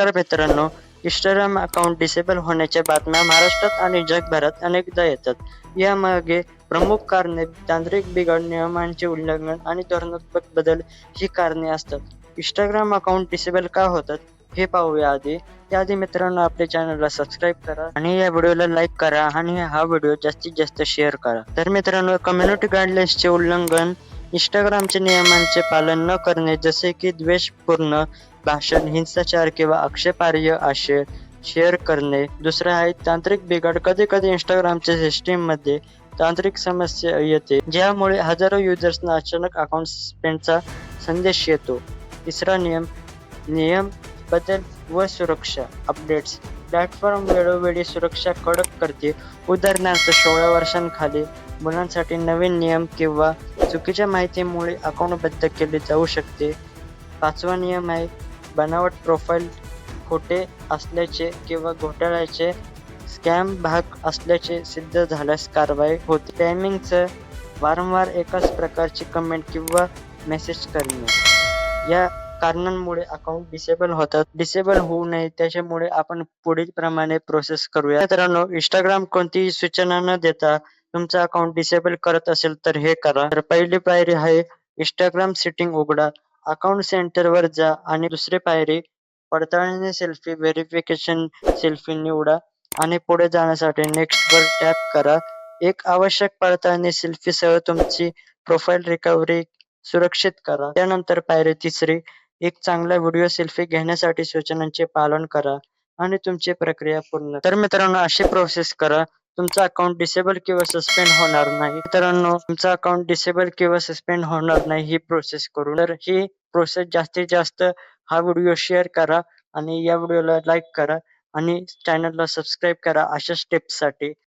नमस्कार मित्रांनो, Instagram account disable होण्याच्या बातम्या महाराष्ट्रात आणि जगभरात अनेकदा येतात. यामागे प्रमुख कारणे तांत्रिक बिघाड, नियमांचे उल्लंघन आणि धोरणात्मक बदल ही कारणे असतात. इंस्टाग्राम अकाउंट डिसेबल का होतात हे पाहूया आधी. त्याआधी मित्रांनो आपल्या चॅनलला सबस्क्राईब करा आणि या व्हिडिओला लाईक करा आणि हा व्हिडिओ जास्तीत जास्त शेअर करा. तर मित्रांनो, कम्युनिटी गाईडलाईन्सचे उल्लंघन, इंस्टाग्रामच्या नियमांचे पालन न करणे, जसे की द्वेषपूर्ण भाषण, हिंसाचार किंवा आक्षेपार्ह आशय शेअर करणे. दुसरं आहे तांत्रिक बिघाड. कधी कधी इंस्टाग्रामच्या सिस्टीममध्ये तांत्रिक समस्या येते, ज्यामुळे हजारो युजर्सना अचानक अकाउंट सस्पेंडचा संदेश येतो. तिसरा नियम नियम बदल व सुरक्षा अपडेट्स. प्लॅटफॉर्म वेळोवेळी सुरक्षा कडक करते. उदाहरणार्थ 16 वर्षांखाली मुलांसाठी नवीन नियम किंवा चुकीच्या माहितीमुळे अकाउंट बंद केले जाऊ शकते. पाचवा नियम आहे बनावट प्रोफाईल. खोटे असल्याचे किंवा घोटाळ्याचे स्कॅम भाग असल्याचे सिद्ध झाल्यास कारवाई होते. स्पॅमिंगचं वारंवार एकाच प्रकारची कमेंट किंवा मेसेज करणे या कारणांमुळे अकाउंट डिसेबल होतात. डिसेबल होऊ नये त्याच्यामुळे आपण पुढील प्रमाणे प्रोसेस करूया. मित्रांनो, इंस्टाग्राम कोणतीही सूचना न देता तुमचं अकाउंट डिसेबल करत असेल तर हे करा. तर पहिली पायरी आहे इंस्टाग्राम सेटिंग उघडा. अकाउंट सेंटरवर जा आणि दुसरी पायरी पडताळणी सेल्फी व्हेरिफिकेशन सेल्फी निवडा आणि पुढे जाण्यासाठी नेक्स्ट वर टॅप करा. एक आवश्यक पडताळणी सेल्फीसह तुमची प्रोफाईल रिकव्हरी सुरक्षित करा. त्यानंतर पायरी तिसरी, एक चांगला व्हिडिओ सेल्फी घेण्यासाठी सूचनांचे पालन करा आणि तुमची प्रक्रिया पूर्ण. तर मित्रांनो, अशी प्रोसेस करा. तुमचा अकाउंट डिसेबल किंवा सस्पेंड होणार नाही. मित्रांनो, तुमचा अकाउंट डिसेबल किंवा सस्पेंड होणार नाही ही प्रोसेस करून. तर ही प्रोसेस जास्तीत जास्त हा व्हिडिओ शेअर करा आणि या व्हिडिओला लाईक करा आणि चॅनलला सबस्क्राईब करा अशा स्टेप्ससाठी.